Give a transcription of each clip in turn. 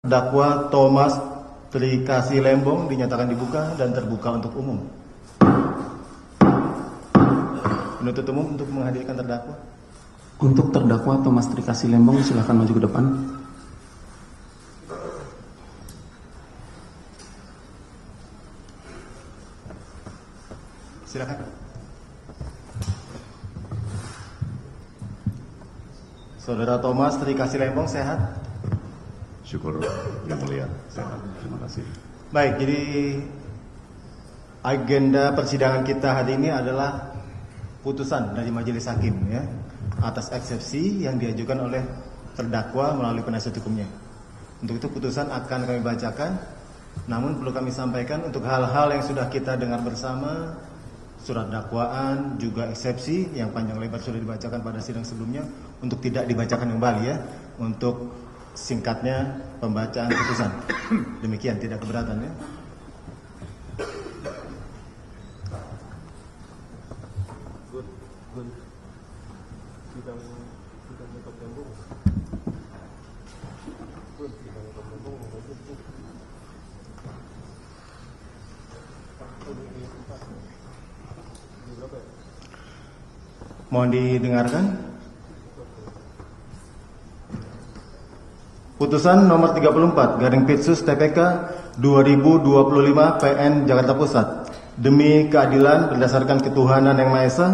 Terdakwa Thomas Trikasih Lembong dinyatakan dibuka dan terbuka untuk umum. Penuntut umum untuk menghadirkan terdakwa. Untuk terdakwa Thomas Trikasih Lembong, silakan maju ke depan. Silakan. Saudara Thomas Trikasih Lembong sehat? Syukur yang mulia, sehat. Terima kasih. Baik, jadi agenda persidangan kita hari ini adalah putusan dari majelis hakim ya atas eksepsi yang diajukan oleh terdakwa melalui penasihat hukumnya. Untuk itu putusan akan kami bacakan, namun perlu kami sampaikan untuk hal-hal yang sudah kita dengar bersama, surat dakwaan juga eksepsi yang panjang lebar sudah dibacakan pada sidang sebelumnya, untuk tidak dibacakan kembali ya, untuk singkatnya pembacaan putusan. Demikian, tidak keberatan ya. Mohon didengarkan. Putusan nomor 34 garing Pitsus TPK 2025 PN Jakarta Pusat. Demi keadilan berdasarkan ketuhanan yang Maha Esa,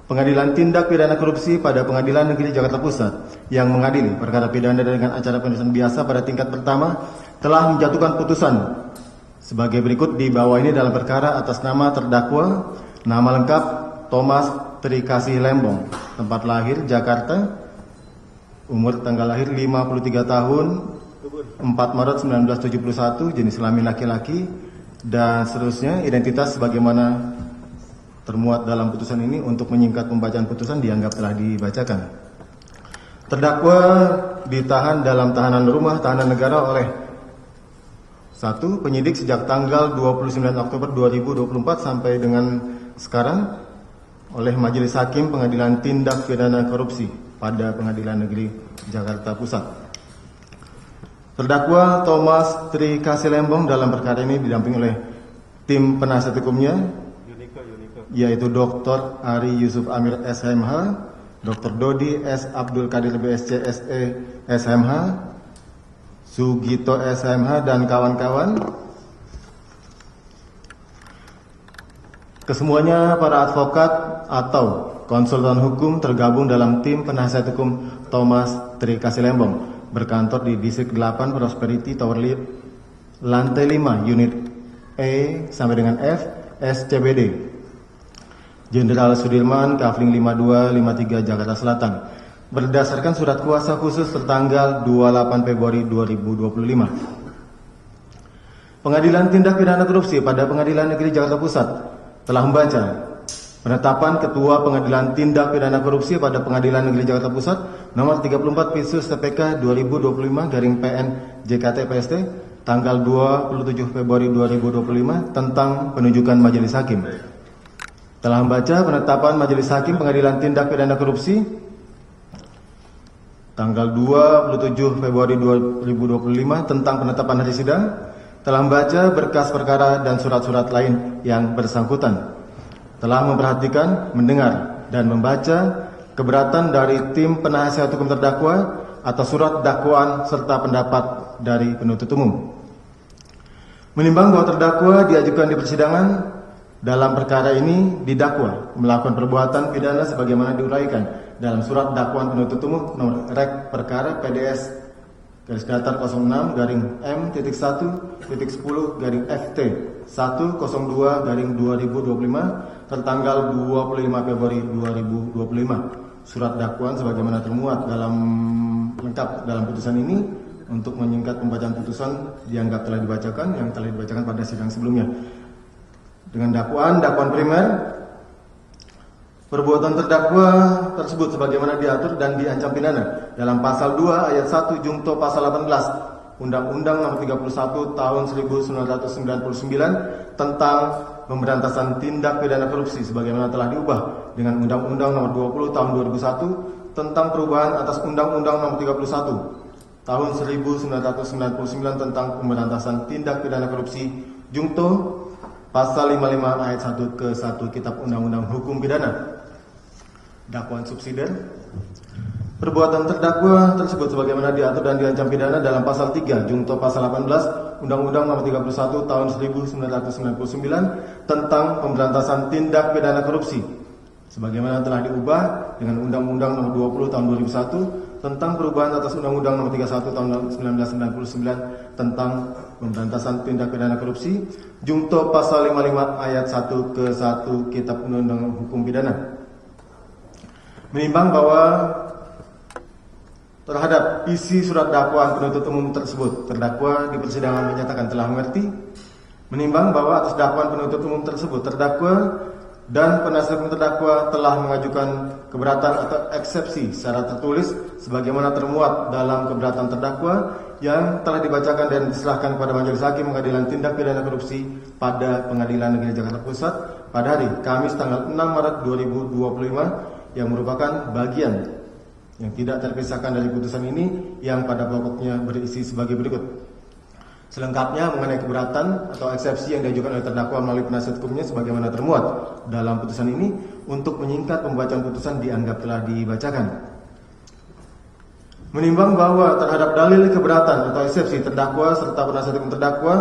Pengadilan Tindak Pidana Korupsi pada Pengadilan Negeri Jakarta Pusat yang mengadili perkara pidana dengan acara pemeriksaan biasa pada tingkat pertama telah menjatuhkan putusan sebagai berikut di bawah ini dalam perkara atas nama terdakwa, nama lengkap Thomas Trikasih Lembong, tempat lahir Jakarta, umur tanggal lahir 53 tahun, 4 Maret 1971, jenis kelamin laki-laki, dan seterusnya. Identitas sebagaimana termuat dalam putusan ini. Untuk menyingkat pembacaan putusan dianggap telah dibacakan. Terdakwa ditahan dalam tahanan rumah tahanan negara oleh 1. Penyidik sejak tanggal 29 Oktober 2024 sampai dengan sekarang oleh Majelis Hakim Pengadilan Tindak Pidana Korupsi pada Pengadilan Negeri Jakarta Pusat. Terdakwa Thomas Trikasih Lembong dalam perkara ini didampingi oleh tim penasihat hukumnya, yaitu Dr. Ari Yusuf Amir SMH, Dr. Dodi S. Abdul Qadir BSC SE SMH, Sugito SMH dan kawan-kawan. Kesemuanya para advokat atau konsultan hukum tergabung dalam tim penasihat hukum Thomas Trikasih Lembong, berkantor di Distrik 8 Prosperity Tower lantai 5 unit E sampai dengan F SCBD Jenderal Sudirman, Kafling 5253 Jakarta Selatan, berdasarkan surat kuasa khusus tertanggal 28 Februari 2025. Pengadilan Tindak Pidana Korupsi pada Pengadilan Negeri Jakarta Pusat telah membaca penetapan Ketua Pengadilan Tindak Pidana Korupsi pada Pengadilan Negeri Jakarta Pusat nomor 34 Pitsus TPK 2025 garing PN JKT PST tanggal 27 Februari 2025 tentang penunjukan majelis hakim. Telah membaca penetapan Majelis Hakim Pengadilan Tindak Pidana Korupsi tanggal 27 Februari 2025 tentang penetapan hari sidang. Telah membaca berkas perkara dan surat-surat lain yang bersangkutan. Telah memperhatikan, mendengar, dan membaca keberatan dari tim penasihat hukum terdakwa atas surat dakwaan serta pendapat dari penuntut umum. Menimbang bahwa terdakwa diajukan di persidangan dalam perkara ini didakwa melakukan perbuatan pidana sebagaimana diuraikan dalam surat dakwaan penuntut umum nomor rek perkara PDS garis datar 06 garing M.1.10 garing FT 102 garing 2025 tertanggal 25 Februari 2025. Surat dakwaan sebagaimana termuat dalam lengkap dalam putusan ini. Untuk menyingkat pembacaan putusan dianggap telah dibacakan yang telah dibacakan pada sidang sebelumnya. Dengan dakwaan primer, perbuatan terdakwa tersebut sebagaimana diatur dan diancam pidana dalam pasal 2 ayat 1 jungto pasal 18 Undang-Undang Nomor 31 Tahun 1999 tentang Pemberantasan Tindak Pidana Korupsi sebagaimana telah diubah dengan Undang-Undang Nomor 20 Tahun 2001 tentang perubahan atas Undang-Undang Nomor 31 tahun 1999 tentang pemberantasan tindak pidana korupsi Junto pasal 55 ayat 1 ke 1 Kitab Undang-Undang Hukum Pidana. Dakwaan subsidiar. Perbuatan terdakwa tersebut sebagaimana diatur dan diancam pidana dalam pasal 3 Junto pasal 18 Undang-Undang Nomor 31 tahun 1999 tentang pemberantasan tindak pidana korupsi sebagaimana telah diubah dengan Undang-Undang Nomor 20 tahun 2001 tentang perubahan atas Undang-Undang Nomor 31 tahun 1999 tentang pemberantasan tindak pidana korupsi Junto pasal 55 ayat 1 ke 1 Kitab Undang-Undang Hukum Pidana. Menimbang bahwa terhadap isi surat dakwaan penuntut umum tersebut, terdakwa di persidangan menyatakan telah mengerti. Menimbang bahwa atas dakwaan penuntut umum tersebut, terdakwa dan penasihat hukum terdakwa telah mengajukan keberatan atau eksepsi secara tertulis sebagaimana termuat dalam keberatan terdakwa yang telah dibacakan dan diserahkan kepada Majelis Hakim Pengadilan Tindak Pidana Korupsi pada Pengadilan Negeri Jakarta Pusat pada hari Kamis tanggal 6 Maret 2025 yang merupakan bagian yang tidak terpisahkan dari putusan ini yang pada pokoknya berisi sebagai berikut. Selengkapnya mengenai keberatan atau eksepsi yang diajukan oleh terdakwa melalui penasihat hukumnya sebagaimana termuat dalam putusan ini untuk menyingkat pembacaan putusan dianggap telah dibacakan. Menimbang bahwa terhadap dalil keberatan atau eksepsi terdakwa serta penasihat hukum terdakwa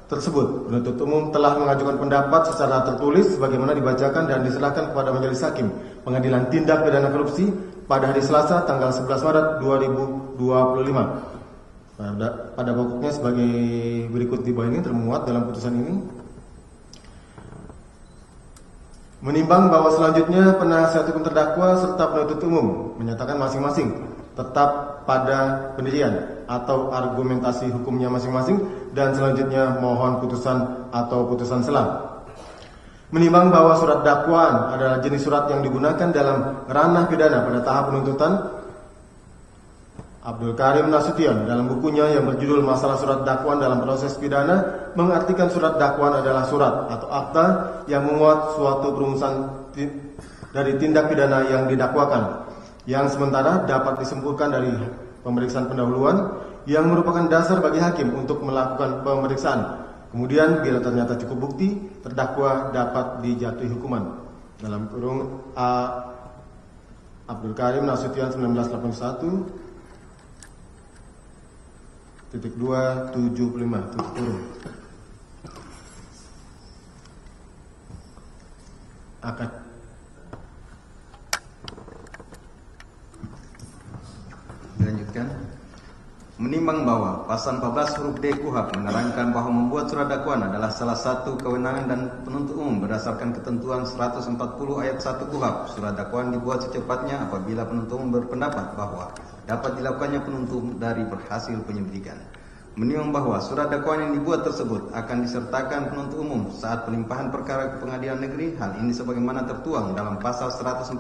tersebut, penuntut umum telah mengajukan pendapat secara tertulis sebagaimana dibacakan dan diserahkan kepada Majelis Hakim Pengadilan Tindak Pidana Korupsi pada hari Selasa tanggal 11 Maret 2025. Pada pokoknya sebagai berikut di bawah ini termuat dalam putusan ini. Menimbang bahwa selanjutnya penasihat hukum terdakwa serta penuntut umum menyatakan masing-masing tetap pada pendirian atau argumentasi hukumnya masing-masing dan selanjutnya mohon putusan atau putusan selah. Menimbang bahwa surat dakwaan adalah jenis surat yang digunakan dalam ranah pidana pada tahap penuntutan, Abdul Karim Nasution dalam bukunya yang berjudul Masalah Surat Dakwaan dalam Proses Pidana mengartikan surat dakwaan adalah surat atau akta yang memuat suatu perumusan dari tindak pidana yang didakwakan, yang sementara dapat disimpulkan dari pemeriksaan pendahuluan yang merupakan dasar bagi hakim untuk melakukan pemeriksaan. Kemudian bila ternyata cukup bukti, terdakwa dapat dijatuhi hukuman. Dalam kurung A. Abdul Karim Nasution 1981 .275 tutup kurung. Akad. Dilanjutkan. Menimbang bahwa pasal 14 huruf D KUHP menerangkan bahwa membuat surat dakwaan adalah salah satu kewenangan dan penuntut umum berdasarkan ketentuan 140 ayat 1 KUHP. Surat dakwaan dibuat secepatnya apabila penuntut umum berpendapat bahwa dapat dilakukannya penuntut dari berhasil penyidikan. Menimbang bahwa surat dakwaan yang dibuat tersebut akan disertakan penuntut umum saat pelimpahan perkara ke pengadilan negeri. Hal ini sebagaimana tertuang dalam pasal 143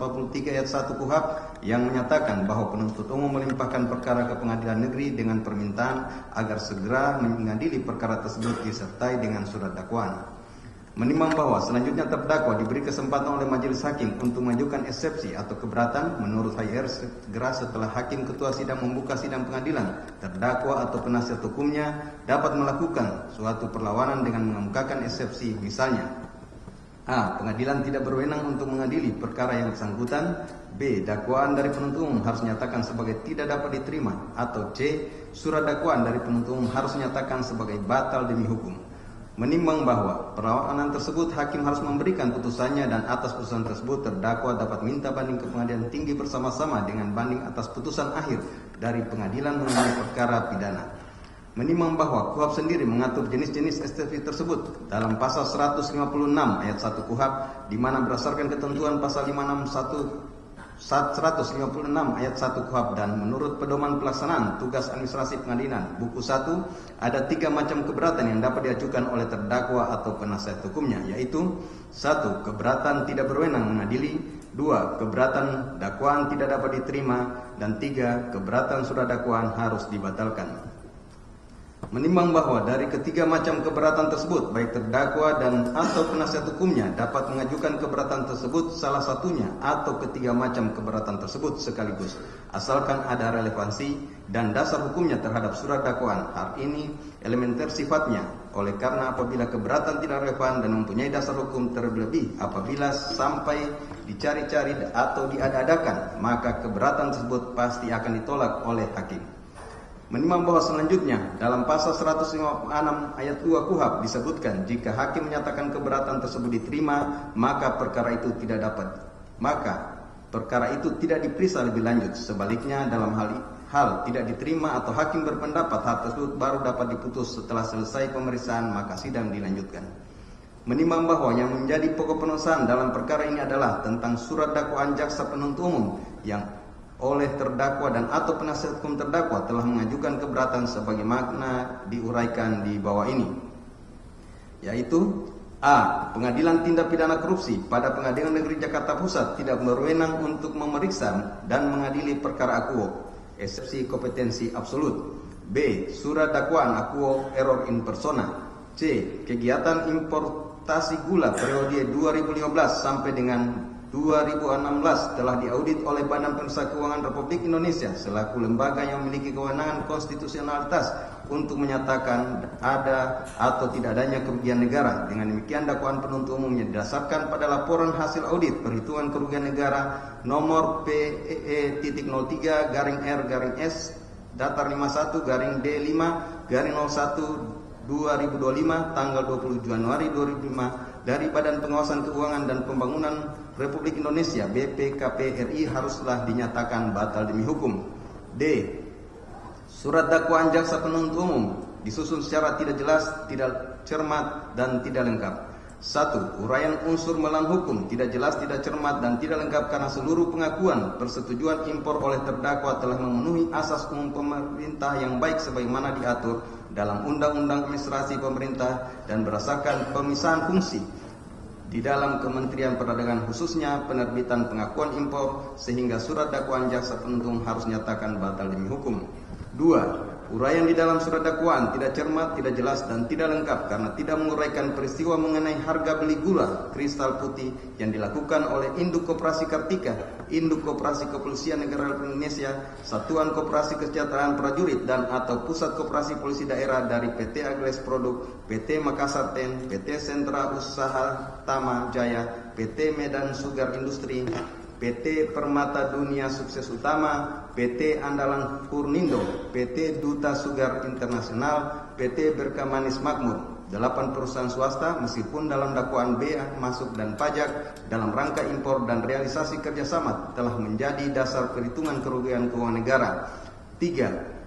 ayat 1 KUHP yang menyatakan bahwa penuntut umum melimpahkan perkara ke pengadilan negeri dengan permintaan agar segera mengadili perkara tersebut disertai dengan surat dakwaan. Menimbang bahwa selanjutnya terdakwa diberi kesempatan oleh majelis hakim untuk mengajukan eksepsi atau keberatan, menurut HR segera setelah hakim ketua sidang membuka sidang pengadilan, terdakwa atau penasihat hukumnya dapat melakukan suatu perlawanan dengan mengemukakan eksepsi, misalnya A. Pengadilan tidak berwenang untuk mengadili perkara yang bersangkutan. B. Dakwaan dari penuntut umum harus dinyatakan sebagai tidak dapat diterima. Atau C. Surat dakwaan dari penuntut umum harus dinyatakan sebagai batal demi hukum. Menimbang bahwa perlawanan tersebut hakim harus memberikan putusannya dan atas putusan tersebut terdakwa dapat minta banding ke pengadilan tinggi bersama-sama dengan banding atas putusan akhir dari pengadilan mengenai perkara pidana. Menimbang bahwa KUHP sendiri mengatur jenis-jenis eksepsi tersebut dalam pasal 156 ayat 1 KUHP, di mana berdasarkan ketentuan pasal 156 ayat 1 KUHP dan menurut pedoman pelaksanaan tugas administrasi pengadilan buku 1 ada 3 macam keberatan yang dapat diajukan oleh terdakwa atau penasihat hukumnya, yaitu 1. Keberatan tidak berwenang mengadili, 2. Keberatan dakwaan tidak dapat diterima, dan 3. Keberatan surat dakwaan harus dibatalkan. Menimbang bahwa dari ketiga macam keberatan tersebut, baik terdakwa dan atau penasihat hukumnya dapat mengajukan keberatan tersebut salah satunya atau ketiga macam keberatan tersebut sekaligus, asalkan ada relevansi dan dasar hukumnya terhadap surat dakwaan. Hal ini elementer sifatnya, oleh karena apabila keberatan tidak relevan dan mempunyai dasar hukum, terlebih apabila sampai dicari-cari atau diada-adakan, maka keberatan tersebut pasti akan ditolak oleh hakim. Menimbang bahwa selanjutnya dalam pasal 156 ayat 2 KUHP disebutkan jika hakim menyatakan keberatan tersebut diterima, maka perkara itu tidak diperiksa lebih lanjut. Sebaliknya dalam hal tidak diterima atau hakim berpendapat hal tersebut baru dapat diputus setelah selesai pemeriksaan, maka sidang dilanjutkan. Menimbang bahwa yang menjadi pokok penutusan dalam perkara ini adalah tentang surat dakwaan jaksa penuntut umum yang oleh terdakwa dan atau penasihat hukum terdakwa telah mengajukan keberatan sebagaimana diuraikan di bawah ini, yaitu A. Pengadilan Tindak Pidana Korupsi pada Pengadilan Negeri Jakarta Pusat tidak berwenang untuk memeriksa dan mengadili perkara akuo, eksepsi kompetensi absolut. B. Surat dakwaan akuo error in persona. C. Kegiatan importasi gula periode 2015 sampai dengan 2016 telah diaudit oleh Badan Pemeriksa Keuangan Republik Indonesia selaku lembaga yang memiliki kewenangan konstitusionalitas untuk menyatakan ada atau tidak adanya kerugian negara. Dengan demikian dakwaan penuntut umumnya didasarkan pada laporan hasil audit perhitungan kerugian negara nomor PEE.03-R-S datar 51-D5-01 2025 tanggal 20 Januari 2005 dari Badan Pengawasan Keuangan dan Pembangunan Republik Indonesia BPKP RI haruslah dinyatakan batal demi hukum. D. Surat dakwaan jaksa penuntut umum disusun secara tidak jelas, tidak cermat, dan tidak lengkap. 1. Uraian unsur melawan hukum tidak jelas, tidak cermat, dan tidak lengkap karena seluruh pengakuan persetujuan impor oleh terdakwa telah memenuhi asas umum pemerintah yang baik sebagaimana diatur dalam Undang-Undang Administrasi Pemerintah dan berdasarkan pemisahan fungsi di dalam Kementerian Perdagangan, khususnya penerbitan pengakuan impor, sehingga surat dakwaan jaksa penuntut umum harus nyatakan batal demi hukum. 2. Uraian di dalam surat dakwaan tidak cermat, tidak jelas, dan tidak lengkap karena tidak menguraikan peristiwa mengenai harga beli gula kristal putih yang dilakukan oleh Induk Koperasi Kartika, Induk Koperasi Kepolisian Negara Republik Indonesia, Satuan Koperasi Kesejahteraan Prajurit dan atau Pusat Koperasi Polisi Daerah dari PT Agles Produk, PT Makassar Ten, PT Sentra Usaha Tama Jaya, PT Medan Sugar Industri, PT Permata Dunia Sukses Utama, PT Andalan Purnindo, PT Duta Sugar Internasional, PT Berkamanis Makmur. 8 perusahaan swasta meskipun dalam dakwaan bea masuk dan pajak dalam rangka impor dan realisasi kerjasama telah menjadi dasar perhitungan kerugian keuangan negara. 3.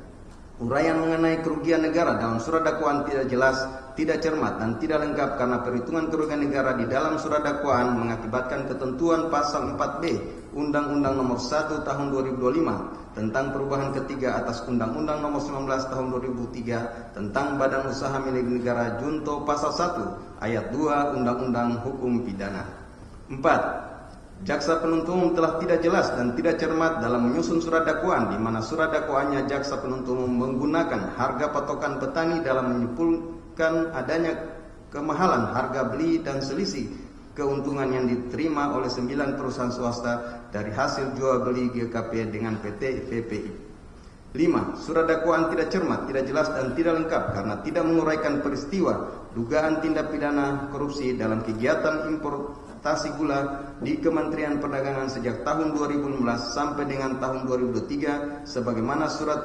Uraian mengenai kerugian negara dalam surat dakwaan tidak jelas, tidak cermat, dan tidak lengkap karena perhitungan kerugian negara di dalam surat dakwaan mengakibatkan ketentuan pasal 4B Undang-Undang Nomor 1 Tahun 2025 tentang perubahan ketiga atas Undang-Undang Nomor 19 Tahun 2003 tentang Badan Usaha Milik Negara Junto Pasal 1 Ayat 2 Undang-Undang Hukum Pidana. 4. Jaksa penuntut umum telah tidak jelas dan tidak cermat dalam menyusun surat dakwaan, di mana surat dakwaannya jaksa penuntut umum menggunakan harga patokan petani dalam menyimpulkan adanya kemahalan harga beli dan selisih keuntungan yang diterima oleh 9 perusahaan swasta dari hasil jual beli GKP dengan PT VPI. 5. Surat dakwaan tidak cermat, tidak jelas, dan tidak lengkap karena tidak menguraikan peristiwa dugaan tindak pidana korupsi dalam kegiatan importasi gula di Kementerian Perdagangan sejak tahun 2016 sampai dengan tahun 2023 sebagaimana surat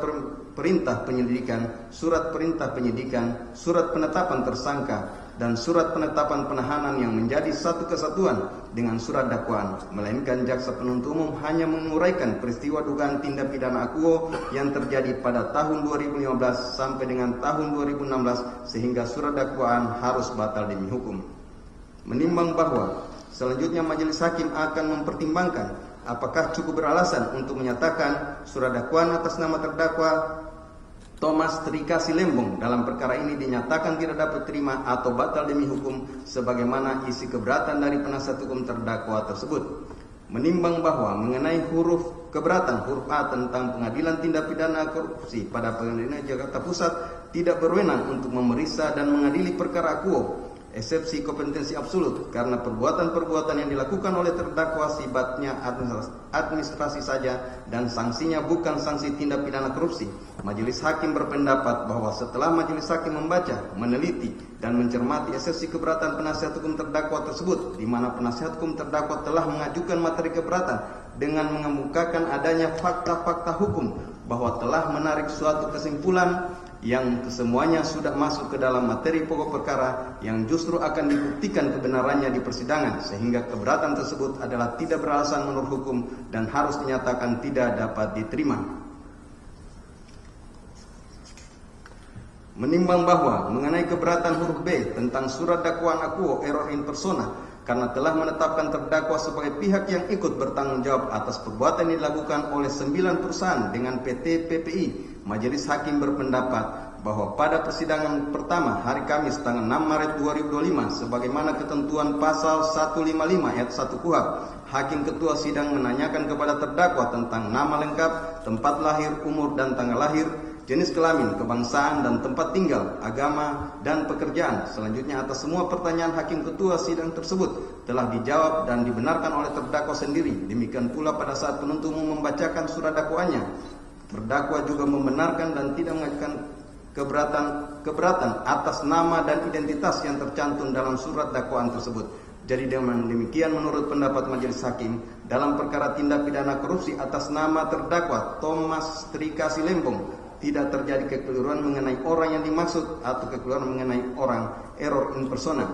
perintah penyelidikan, surat perintah penyidikan, surat penetapan tersangka, dan surat penetapan penahanan yang menjadi satu kesatuan dengan surat dakwaan, melainkan jaksa penuntut umum hanya menguraikan peristiwa dugaan tindak pidana akuo yang terjadi pada tahun 2015 sampai dengan tahun 2016 sehingga surat dakwaan harus batal demi hukum. Menimbang bahwa selanjutnya majelis hakim akan mempertimbangkan apakah cukup beralasan untuk menyatakan surat dakwaan atas nama terdakwa Thomas Trikasi Lembong dalam perkara ini dinyatakan tidak dapat terima atau batal demi hukum sebagaimana isi keberatan dari penasihat hukum terdakwa tersebut. Menimbang bahwa mengenai huruf keberatan huruf A tentang Pengadilan Tindak Pidana Korupsi pada Pengadilan Jakarta Pusat tidak berwenang untuk memeriksa dan mengadili perkara akuo, eksepsi kompetensi absolut, karena perbuatan-perbuatan yang dilakukan oleh terdakwa sifatnya administrasi saja dan sanksinya bukan sanksi tindak pidana korupsi. Majelis hakim berpendapat bahwa setelah majelis hakim membaca, meneliti, dan mencermati eksepsi keberatan penasihat hukum terdakwa tersebut, di mana penasihat hukum terdakwa telah mengajukan materi keberatan dengan mengemukakan adanya fakta-fakta hukum bahwa telah menarik suatu kesimpulan yang kesemuanya sudah masuk ke dalam materi pokok perkara yang justru akan dibuktikan kebenarannya di persidangan, sehingga keberatan tersebut adalah tidak beralasan menurut hukum dan harus dinyatakan tidak dapat diterima. Menimbang bahwa mengenai keberatan huruf B tentang surat dakwaan akuo error in persona, karena telah menetapkan terdakwa sebagai pihak yang ikut bertanggung jawab atas perbuatan yang dilakukan oleh 9 perusahaan dengan PT PPI, Majelis Hakim berpendapat bahwa pada persidangan pertama hari Kamis tanggal 6 Maret 2025 sebagaimana ketentuan pasal 155 ayat 1 KUHP, Hakim Ketua Sidang menanyakan kepada terdakwa tentang nama lengkap, tempat lahir, umur dan tanggal lahir, jenis kelamin, kebangsaan dan tempat tinggal, agama dan pekerjaan. Selanjutnya atas semua pertanyaan Hakim Ketua Sidang tersebut telah dijawab dan dibenarkan oleh terdakwa sendiri. Demikian pula pada saat penuntut umum membacakan surat dakwaannya, terdakwa juga membenarkan dan tidak mengajukan keberatan atas nama dan identitas yang tercantum dalam surat dakwaan tersebut. Jadi dengan demikian menurut pendapat majelis hakim, dalam perkara tindak pidana korupsi atas nama terdakwa Thomas Trikasi Lembong tidak terjadi kekeliruan mengenai orang yang dimaksud atau kekeliruan mengenai orang error in persona.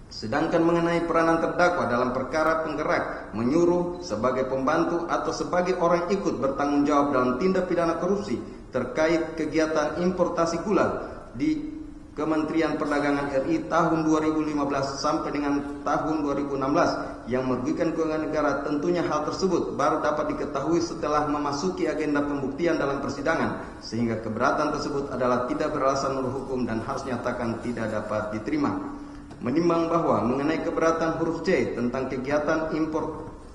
Sedangkan mengenai peranan terdakwa dalam perkara penggerak, menyuruh, sebagai pembantu atau sebagai orang ikut bertanggung jawab dalam tindak pidana korupsi terkait kegiatan importasi gula di Kementerian Perdagangan RI tahun 2015 sampai dengan tahun 2016 yang merugikan keuangan negara, tentunya hal tersebut baru dapat diketahui setelah memasuki agenda pembuktian dalam persidangan, sehingga keberatan tersebut adalah tidak beralasan menurut hukum dan harus nyatakan tidak dapat diterima. Menimbang bahwa mengenai keberatan huruf C tentang kegiatan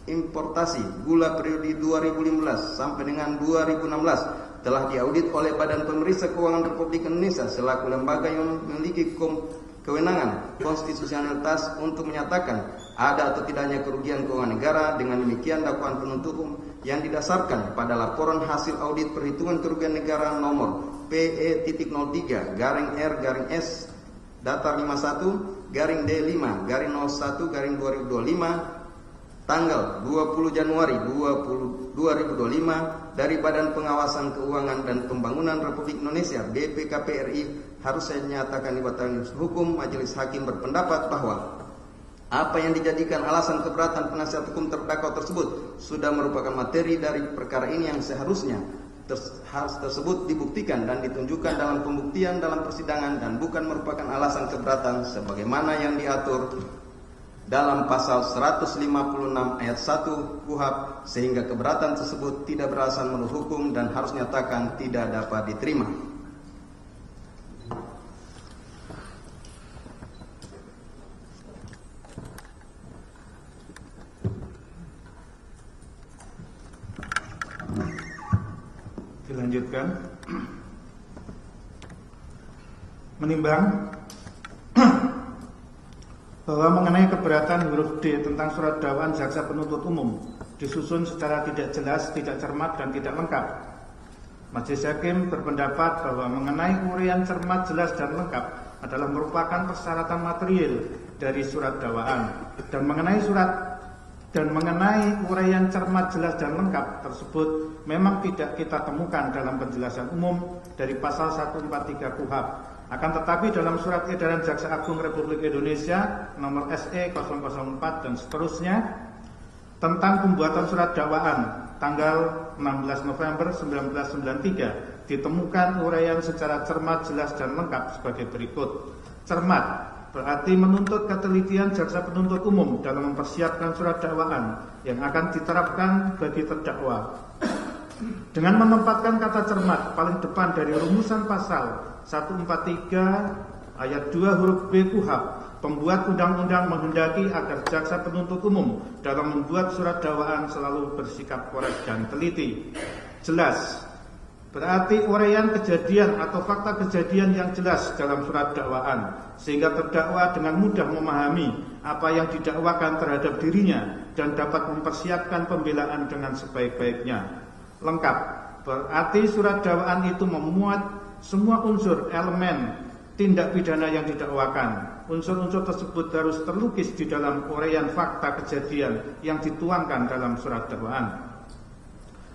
importasi gula periode 2015 sampai dengan 2016 telah diaudit oleh Badan Pemeriksa Keuangan Republik Indonesia selaku lembaga yang memiliki kewenangan konstitusionalitas untuk menyatakan ada atau tidaknya kerugian keuangan negara. Dengan demikian dakwaan penuntut umum yang didasarkan pada laporan hasil audit perhitungan kerugian negara nomor PE.03-R-S Datar 51-D5-01-2025 tanggal 20 Januari 2025 dari Badan Pengawasan Keuangan dan Pembangunan Republik Indonesia BPKP RI harus saya nyatakan dibatalkan hukum. Majelis Hakim berpendapat bahwa apa yang dijadikan alasan keberatan penasihat hukum terdakwa tersebut sudah merupakan materi dari perkara ini yang seharusnya tersebut dibuktikan dan ditunjukkan dalam pembuktian dalam persidangan dan bukan merupakan alasan keberatan sebagaimana yang diatur dalam pasal 156 ayat 1 KUHP, sehingga keberatan tersebut tidak beralasan menurut hukum dan harus nyatakan tidak dapat diterima. Dilanjutkan. Menimbang bahwa mengenai keberatan huruf D tentang surat dakwaan jaksa penuntut umum disusun secara tidak jelas, tidak cermat dan tidak lengkap, Majelis Hakim berpendapat bahwa mengenai uraian cermat, jelas dan lengkap adalah merupakan persyaratan material dari surat dakwaan, dan mengenai uraian cermat, jelas dan lengkap tersebut memang tidak kita temukan dalam penjelasan umum dari pasal 143 KUHP. Akan tetapi dalam surat edaran Jaksa Agung Republik Indonesia nomor SE 004 dan seterusnya tentang pembuatan surat dakwaan tanggal 16 November 1993 ditemukan uraian secara cermat, jelas dan lengkap sebagai berikut. Cermat berarti menuntut ketelitian jaksa penuntut umum dalam mempersiapkan surat dakwaan yang akan diterapkan bagi terdakwa. Dengan menempatkan kata cermat paling depan dari rumusan pasal 143 ayat 2 huruf B KUHP, pembuat undang-undang menghendaki agar jaksa penuntut umum dalam membuat surat dakwaan selalu bersikap korek dan teliti, jelas, berarti uraian kejadian atau fakta kejadian yang jelas dalam surat dakwaan, sehingga terdakwa dengan mudah memahami apa yang didakwakan terhadap dirinya dan dapat mempersiapkan pembelaan dengan sebaik-baiknya. Lengkap, berarti surat dakwaan itu memuat semua unsur elemen tindak pidana yang didakwakan. Unsur-unsur tersebut harus terlukis di dalam uraian fakta kejadian yang dituangkan dalam surat dakwaan.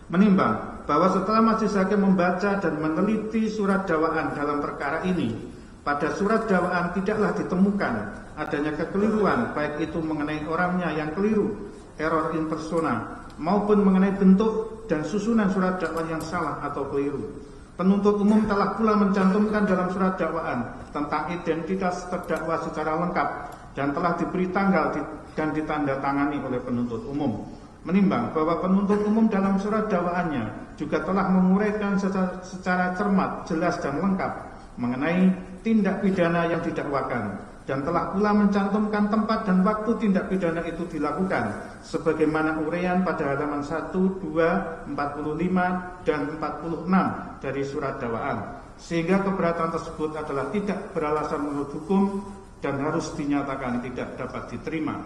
Menimbang bahwa setelah majelis hakim membaca dan meneliti surat dakwaan dalam perkara ini, pada surat dakwaan tidaklah ditemukan adanya kekeliruan, baik itu mengenai orangnya yang keliru, error in persona, maupun mengenai bentuk dan susunan surat dakwaan yang salah atau keliru. Penuntut umum telah pula mencantumkan dalam surat dakwaan tentang identitas terdakwa secara lengkap dan telah diberi tanggal dan ditandatangani oleh penuntut umum. Menimbang bahwa penuntut umum dalam surat dakwaannya juga telah menguraikan secara cermat, jelas dan lengkap mengenai tindak pidana yang didakwakan dan telah pula mencantumkan tempat dan waktu tindak pidana itu dilakukan sebagaimana uraian pada halaman 1, 2, 45 dan 46 dari surat dakwaan, sehingga keberatan tersebut adalah tidak beralasan menurut hukum dan harus dinyatakan tidak dapat diterima.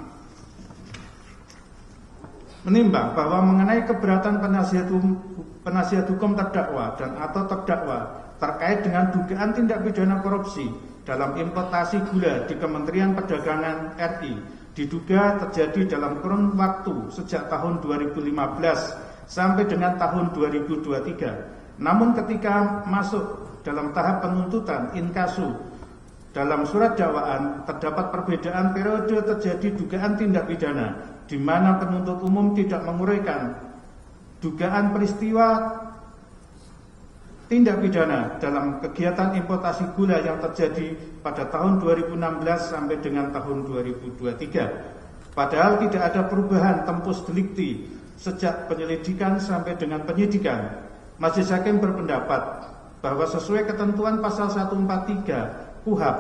Menimbang bahwa mengenai keberatan penasihat hukum terdakwa dan atau terdakwa terkait dengan dugaan tindak pidana korupsi dalam importasi gula di Kementerian Perdagangan RI diduga terjadi dalam kurun waktu sejak tahun 2015 sampai dengan tahun 2023. Namun ketika masuk dalam tahap penuntutan inkasu dalam surat dakwaan terdapat perbedaan periode terjadi dugaan tindak pidana, di mana penuntut umum tidak menguraikan dugaan peristiwa tindak pidana dalam kegiatan importasi gula yang terjadi pada tahun 2016 sampai dengan tahun 2023. Padahal tidak ada perubahan tempus delikti sejak penyelidikan sampai dengan penyidikan. Majelis hakim berpendapat bahwa sesuai ketentuan pasal 143 KUHP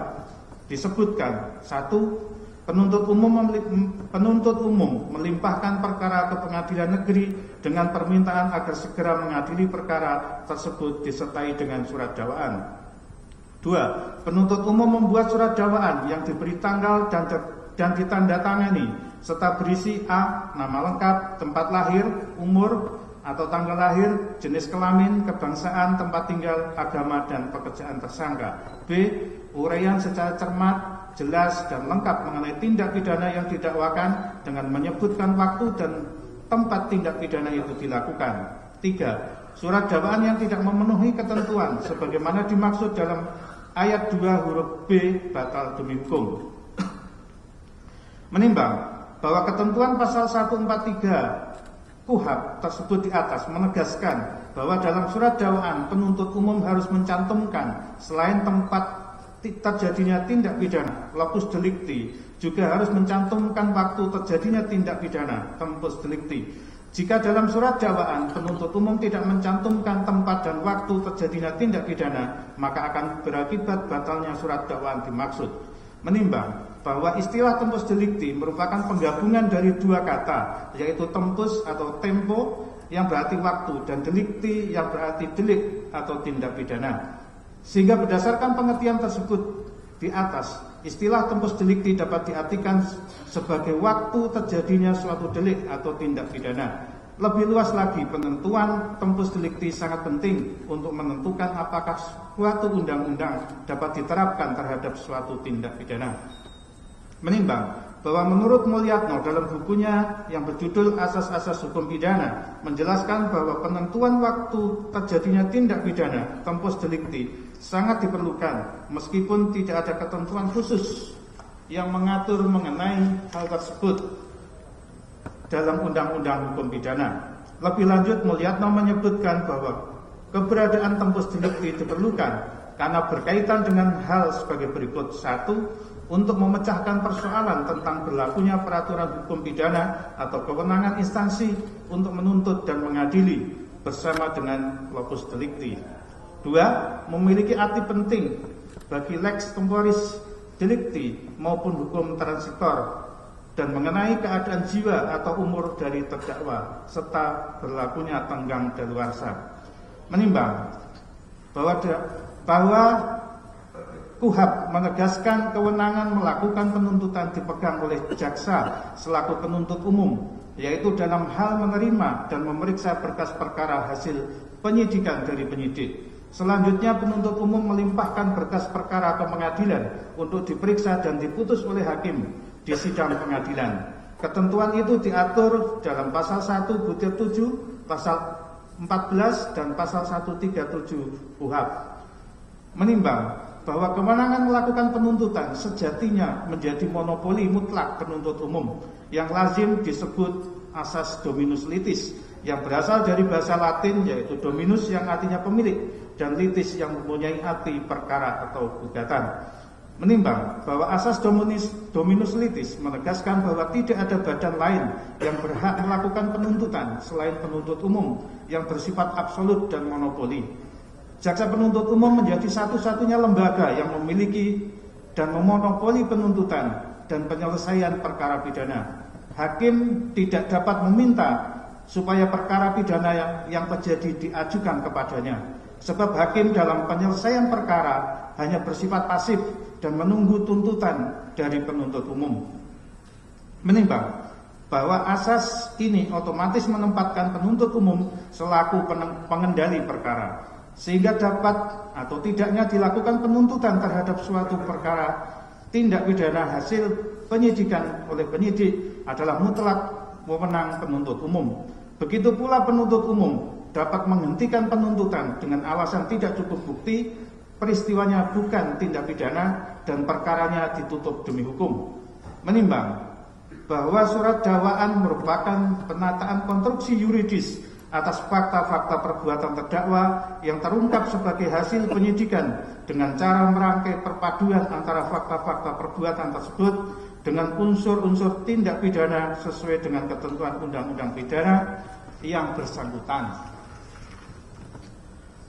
disebutkan 1. Penuntut umum melimpahkan perkara ke pengadilan negeri dengan permintaan agar segera mengadili perkara tersebut disertai dengan surat dakwaan. 2. Penuntut umum membuat surat dakwaan yang diberi tanggal dan ditandatangani serta berisi a. Nama lengkap, tempat lahir, umur atau tanggal lahir, jenis kelamin, kebangsaan, tempat tinggal, agama dan pekerjaan tersangka. B. Uraian secara cermat, jelas dan lengkap mengenai tindak pidana yang didakwakan dengan menyebutkan waktu dan tempat tindak pidana itu dilakukan. 3. Surat dakwaan yang tidak memenuhi ketentuan sebagaimana dimaksud dalam ayat 2 huruf B batal demi hukum. Menimbang bahwa ketentuan pasal 143 KUHP tersebut di atas menegaskan bahwa dalam surat dakwaan penuntut umum harus mencantumkan selain tempat terjadinya tindak pidana locus delicti, juga harus mencantumkan waktu terjadinya tindak pidana tempus delicti. Jika dalam surat dakwaan penuntut umum tidak mencantumkan tempat dan waktu terjadinya tindak pidana, maka akan berakibat batalnya surat dakwaan dimaksud. Menimbang bahwa istilah tempus delicti merupakan penggabungan dari dua kata, yaitu tempus atau tempo yang berarti waktu dan delicti yang berarti delik atau tindak pidana. Sehingga berdasarkan pengertian tersebut di atas, istilah tempus delicti dapat diartikan sebagai waktu terjadinya suatu delik atau tindak pidana. Lebih luas lagi, penentuan tempus delicti sangat penting untuk menentukan apakah suatu undang-undang dapat diterapkan terhadap suatu tindak pidana. Menimbang bahwa menurut Mulyatno dalam bukunya yang berjudul Asas-Asas Hukum Pidana menjelaskan bahwa penentuan waktu terjadinya tindak pidana tempus delicti sangat diperlukan meskipun tidak ada ketentuan khusus yang mengatur mengenai hal tersebut dalam undang-undang hukum pidana. Lebih lanjut, Mulyatno menyebutkan bahwa keberadaan tempus delicti diperlukan karena berkaitan dengan hal sebagai berikut. 1. Untuk memecahkan persoalan tentang berlakunya peraturan hukum pidana atau kewenangan instansi untuk menuntut dan mengadili bersama dengan locus delicti. 2. Memiliki arti penting bagi lex temporis delicti maupun hukum transitor dan mengenai keadaan jiwa atau umur dari terdakwa serta berlakunya tenggang daluarsa. Menimbang bahwa KUHAP menegaskan kewenangan melakukan penuntutan dipegang oleh jaksa selaku penuntut umum, yaitu dalam hal menerima dan memeriksa berkas perkara hasil penyidikan dari penyidik. Selanjutnya penuntut umum melimpahkan berkas perkara ke pengadilan untuk diperiksa dan diputus oleh hakim di sidang pengadilan. Ketentuan itu diatur dalam pasal 1 butir 7, pasal 14 dan pasal 137 KUHAP. Menimbang bahwa kewenangan melakukan penuntutan sejatinya menjadi monopoli mutlak penuntut umum yang lazim disebut asas dominus litis, yang berasal dari bahasa Latin yaitu dominus yang artinya pemilik dan litis yang mempunyai arti perkara atau gugatan. Menimbang bahwa asas dominus litis menegaskan bahwa tidak ada badan lain yang berhak melakukan penuntutan selain penuntut umum yang bersifat absolut dan monopoli. Jaksa penuntut umum menjadi satu-satunya lembaga yang memiliki dan memonopoli penuntutan dan penyelesaian perkara pidana. Hakim tidak dapat meminta supaya perkara pidana yang terjadi diajukan kepadanya, sebab hakim dalam penyelesaian perkara hanya bersifat pasif dan menunggu tuntutan dari penuntut umum. Menimbang bahwa asas ini otomatis menempatkan penuntut umum selaku pengendali perkara, sehingga dapat atau tidaknya dilakukan penuntutan terhadap suatu perkara tindak pidana hasil penyidikan oleh penyidik adalah mutlak wewenang penuntut umum. Begitu pula penuntut umum dapat menghentikan penuntutan dengan alasan tidak cukup bukti, peristiwanya bukan tindak pidana dan perkaranya ditutup demi hukum. Menimbang bahwa surat dakwaan merupakan penataan konstruksi yuridis atas fakta-fakta perbuatan terdakwa yang terungkap sebagai hasil penyidikan dengan cara merangkai perpaduan antara fakta-fakta perbuatan tersebut dengan unsur-unsur tindak pidana sesuai dengan ketentuan undang-undang pidana yang bersangkutan.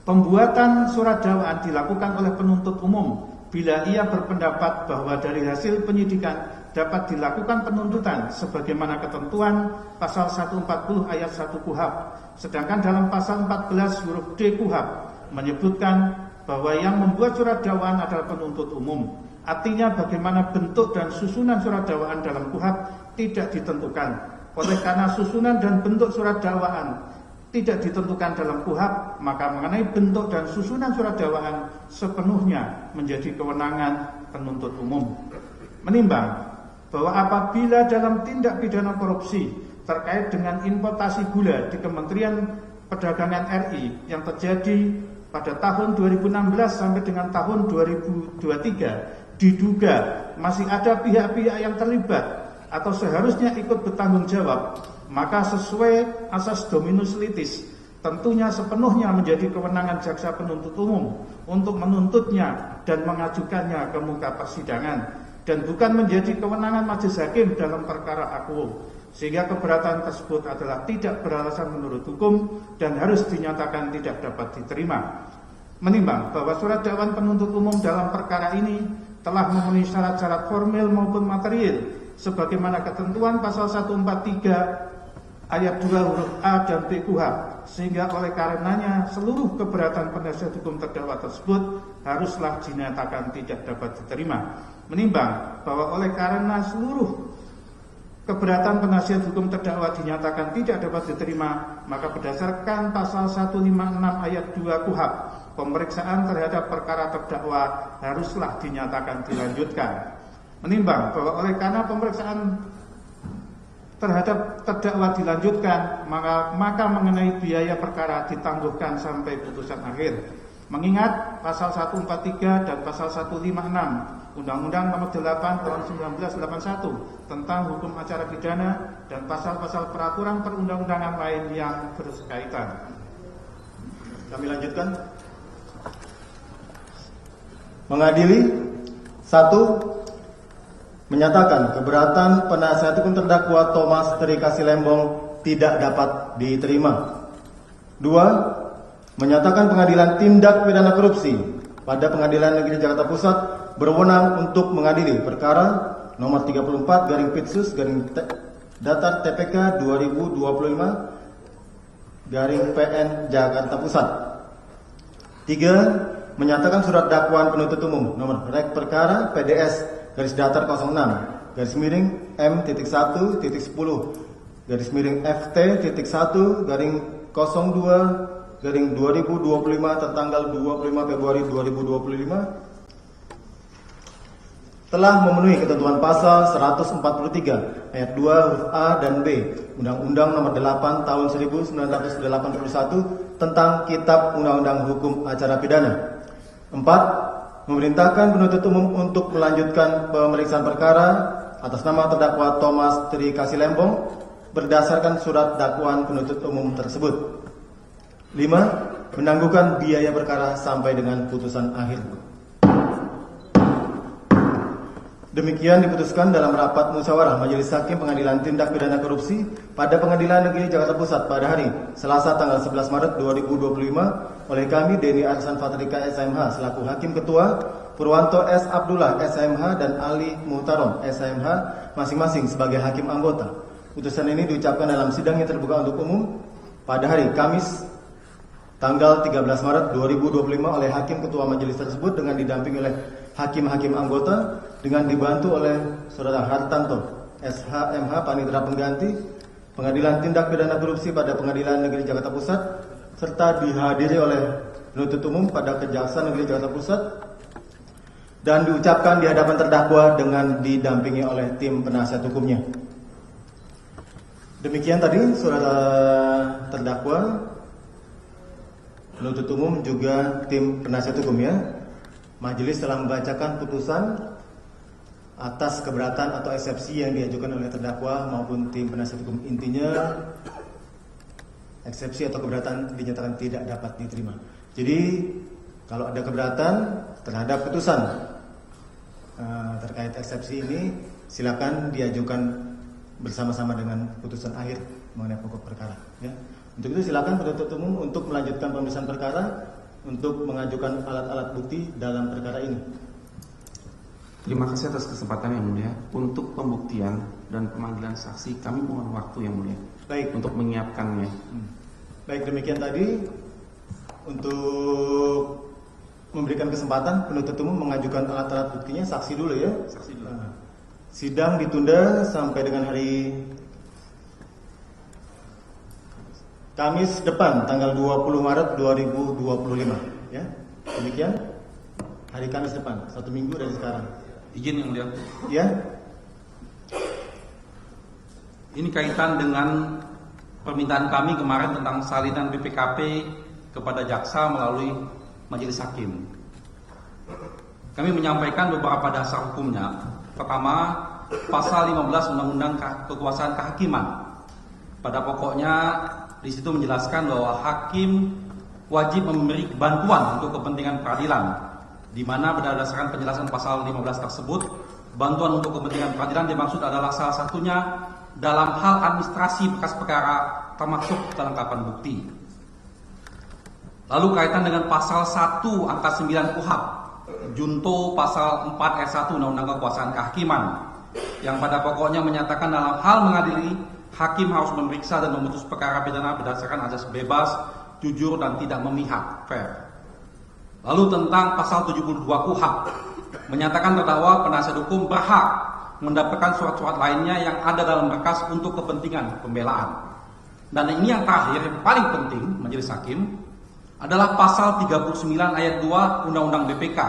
Pembuatan surat dakwaan dilakukan oleh penuntut umum bila ia berpendapat bahwa dari hasil penyidikan dapat dilakukan penuntutan sebagaimana ketentuan pasal 140 ayat 1 KUHAP. Sedangkan dalam pasal 14 huruf D KUHAP menyebutkan bahwa yang membuat surat dakwaan adalah penuntut umum. Artinya bagaimana bentuk dan susunan surat dakwaan dalam KUHAP tidak ditentukan. Oleh karena susunan dan bentuk surat dakwaan tidak ditentukan dalam KUHAP, maka mengenai bentuk dan susunan surat dakwaan sepenuhnya menjadi kewenangan penuntut umum. Menimbang bahwa apabila dalam tindak pidana korupsi terkait dengan importasi gula di Kementerian Perdagangan RI yang terjadi pada tahun 2016 sampai dengan tahun 2023 diduga masih ada pihak-pihak yang terlibat atau seharusnya ikut bertanggung jawab, maka sesuai asas dominus litis tentunya sepenuhnya menjadi kewenangan jaksa penuntut umum untuk menuntutnya dan mengajukannya ke muka persidangan, dan bukan menjadi kewenangan majelis hakim dalam perkara akuo, sehingga keberatan tersebut adalah tidak beralasan menurut hukum dan harus dinyatakan tidak dapat diterima. Menimbang bahwa surat dakwaan penuntut umum dalam perkara ini telah memenuhi syarat-syarat formil maupun material sebagaimana ketentuan pasal 143 ayat 2 huruf A dan B KUHAP, sehingga oleh karenanya seluruh keberatan penasihat hukum terdakwa tersebut haruslah dinyatakan tidak dapat diterima. Menimbang bahwa oleh karena seluruh keberatan penasihat hukum terdakwa dinyatakan tidak dapat diterima, maka berdasarkan pasal 156 ayat 2 KUHAP, pemeriksaan terhadap perkara terdakwa haruslah dinyatakan dilanjutkan. Menimbang bahwa oleh karena pemeriksaan terhadap terdakwa dilanjutkan, maka mengenai biaya perkara ditangguhkan sampai putusan akhir. Mengingat pasal 143 dan pasal 156 Undang-Undang Nomor 8 Tahun 1981 tentang hukum acara pidana dan pasal-pasal peraturan perundang-undangan lain yang berkaitan. Kami lanjutkan. Mengadili 1. Menyatakan keberatan penasihat hukum terdakwa Thomas Teri Kasilembong tidak dapat diterima. 2. Menyatakan pengadilan tindak pidana korupsi pada Pengadilan Negeri Jakarta Pusat berwenang untuk mengadili perkara nomor 34/Pitsus/Datar TPK 2025/PN Jakarta Pusat. 3. Menyatakan surat dakwaan penuntut umum nomor rek perkara PDS garis datar 06 garis miring M.1.10 garis miring FT.1 garing 02 garing 2025 tertanggal 25 Februari 2025 telah memenuhi ketentuan pasal 143 ayat 2 huruf A dan B Undang-Undang Nomor 8 Tahun 1981 tentang Kitab Undang-Undang Hukum Acara Pidana. 4. Memerintahkan penuntut umum untuk melanjutkan pemeriksaan perkara atas nama terdakwa Thomas Tri Kasih Lembong berdasarkan surat dakwaan penuntut umum tersebut. 5. Menangguhkan biaya perkara sampai dengan putusan akhir. Demikian diputuskan dalam rapat musyawarah Majelis Hakim Pengadilan Tindak Pidana Korupsi pada Pengadilan Negeri Jakarta Pusat pada hari Selasa tanggal 11 Maret 2025 oleh kami Denny Arsan Fatrika SMH selaku Hakim Ketua, Purwanto S. Abdullah SMH dan Ali Muhtarom SMH masing-masing sebagai Hakim Anggota. Putusan ini diucapkan dalam sidang yang terbuka untuk umum pada hari Kamis tanggal 13 Maret 2025 oleh Hakim Ketua Majelis tersebut dengan didampingi oleh Hakim-Hakim Anggota dengan dibantu oleh Saudara Hartanto SHMH Panitera Pengganti Pengadilan Tindak Pidana Korupsi pada Pengadilan Negeri Jakarta Pusat serta dihadiri oleh penuntut umum pada Kejaksaan Negeri Jakarta Pusat dan diucapkan di hadapan terdakwa dengan didampingi oleh tim penasihat hukumnya. Demikian tadi saudara terdakwa, penuntut umum juga tim penasihat hukum ya. Majelis telah membacakan putusan atas keberatan atau eksepsi yang diajukan oleh terdakwa maupun tim penasihat hukum. Intinya eksepsi atau keberatan dinyatakan tidak dapat diterima. Jadi kalau ada keberatan terhadap putusan terkait eksepsi ini, silakan diajukan bersama-sama dengan putusan akhir mengenai pokok perkara. Ya. Untuk itu silakan penuntut umum untuk melanjutkan pemeriksaan perkara untuk mengajukan alat-alat bukti dalam perkara ini. Terima kasih atas kesempatan yang mulia. Untuk pembuktian dan pemanggilan saksi kami mohon waktu yang mulia. Baik. Untuk menyiapkannya. Baik, demikian tadi untuk memberikan kesempatan penuntut umum mengajukan alat-alat buktinya, saksi dulu ya. Saksi dulu. Nah, sidang ditunda sampai dengan hari Kamis depan tanggal 20 Maret 2025 ya. Demikian hari Kamis depan, 1 minggu dari sekarang. Izin yang mulia. Ya. Ini kaitan dengan permintaan kami kemarin tentang salinan BPKP kepada jaksa melalui Majelis Hakim. Kami menyampaikan beberapa dasar hukumnya. Pertama, pasal 15 Undang-Undang Kekuasaan Kehakiman. Pada pokoknya di situ menjelaskan bahwa hakim wajib memberi bantuan untuk kepentingan peradilan, di mana berdasarkan penjelasan pasal 15 tersebut, bantuan untuk kepentingan peradilan dimaksud adalah salah satunya dalam hal administrasi berkas perkara termasuk kelengkapan bukti. Lalu kaitan dengan pasal 1 angka 9 KUHP, junto pasal 4 ayat 1 Undang-Undang Kekuasaan Kehakiman, yang pada pokoknya menyatakan dalam hal mengadili, hakim harus memeriksa dan memutus perkara pidana berdasarkan azas bebas, jujur dan tidak memihak, fair. Lalu tentang pasal 72 KUHP menyatakan terdakwa penasihat hukum berhak mendapatkan surat-surat lainnya yang ada dalam berkas untuk kepentingan pembelaan. Dan ini yang terakhir yang paling penting Majelis Hakim adalah pasal 39 ayat 2 Undang-Undang BPK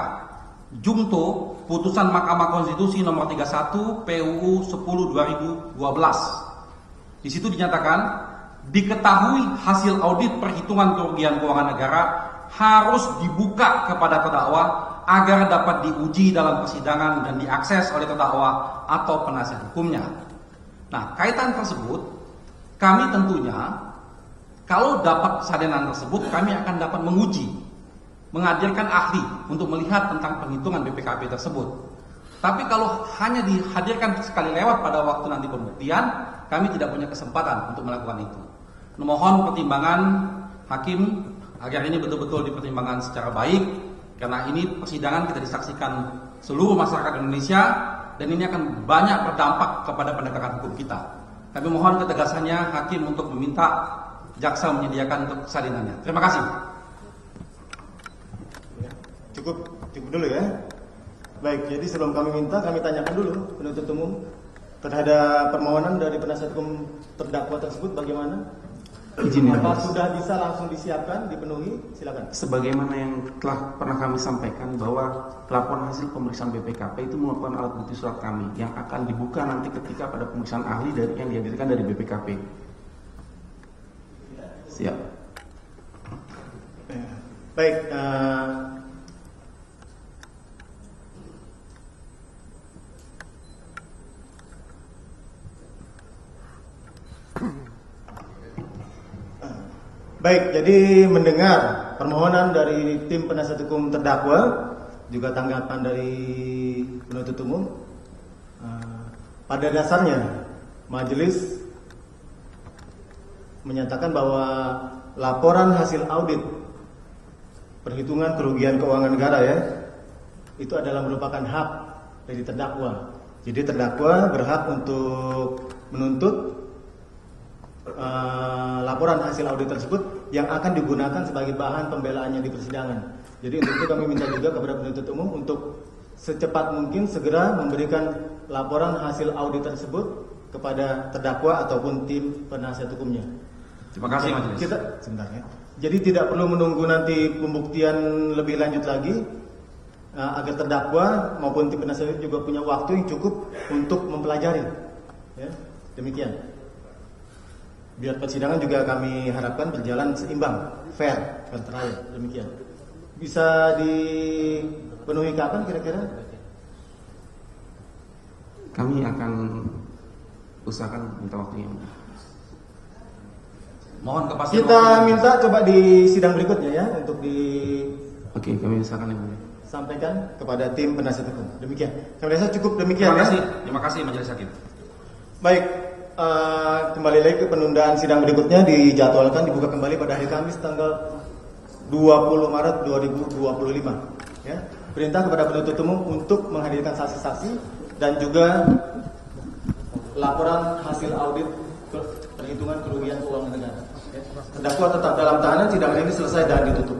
junto putusan Mahkamah Konstitusi nomor 31 PUU 10/2012. Di situ dinyatakan diketahui hasil audit perhitungan kerugian keuangan negara harus dibuka kepada terdakwa agar dapat diuji dalam persidangan dan diakses oleh terdakwa atau penasihat hukumnya. Nah, kaitan tersebut kami tentunya kalau dapat salinan tersebut kami akan dapat menguji, menghadirkan ahli untuk melihat tentang penghitungan BPKP tersebut. Tapi kalau hanya dihadirkan sekali lewat pada waktu nanti pembuktian, kami tidak punya kesempatan untuk melakukan itu. Mohon pertimbangan hakim agar ini betul-betul dipertimbangkan secara baik, karena ini persidangan kita disaksikan seluruh masyarakat Indonesia dan ini akan banyak berdampak kepada penegakan hukum kita. Kami mohon ketegasannya hakim untuk meminta jaksa menyediakan untuk salinannya. Terima kasih. cukup dulu ya. Baik, jadi sebelum kami minta, kami tanyakan dulu penuntut umum terhadap permohonan dari penasihat hukum terdakwa tersebut bagaimana? Izin ya, Apa sudah bisa langsung disiapkan, dipenuhi? Silakan. sebagaimana yang telah pernah kami sampaikan bahwa laporan hasil pemeriksaan BPKP itu merupakan alat bukti surat kami yang akan dibuka nanti ketika pada pemeriksaan ahli dari yang dihadirkan dari BPKP. Siap. Baik, baik, jadi mendengar permohonan dari tim penasihat hukum terdakwa, juga tanggapan dari penuntut umum. Pada dasarnya, majelis menyatakan bahwa laporan hasil audit perhitungan kerugian keuangan negara ya, itu adalah merupakan hak dari terdakwa. Jadi terdakwa berhak untuk menuntut laporan hasil audit tersebut yang akan digunakan sebagai bahan pembelaannya di persidangan. Jadi untuk itu kami minta juga kepada penuntut umum untuk secepat mungkin segera memberikan laporan hasil audit tersebut kepada terdakwa ataupun tim penasihat hukumnya. Terima kasih majelis. Kita sebentar ya. Jadi tidak perlu menunggu nanti pembuktian lebih lanjut lagi, agar terdakwa maupun tim penasihat juga punya waktu yang cukup untuk mempelajari. Ya, demikian. Biar persidangan juga kami harapkan berjalan seimbang, fair trial. Demikian. Bisa dipenuhi kapan kira-kira? Kami akan usahakan minta waktunya. Mohon kepastian. Kita minta coba di sidang berikutnya ya untuk Oke, kami usahakan yang mulia. disampaikan kepada tim penasihat hukum. Demikian. Kami rasa cukup demikian. Terima kasih majelis hakim. Baik, kembali lagi ke penundaan sidang berikutnya dijadwalkan dibuka kembali pada hari Kamis tanggal 20 Maret 2025. Ya, perintah kepada penuntut umum untuk menghadirkan saksi-saksi dan juga laporan hasil audit perhitungan kerugian keuangan negara. Ya. Terdakwa tetap dalam tahanan, sidang ini selesai dan ditutup.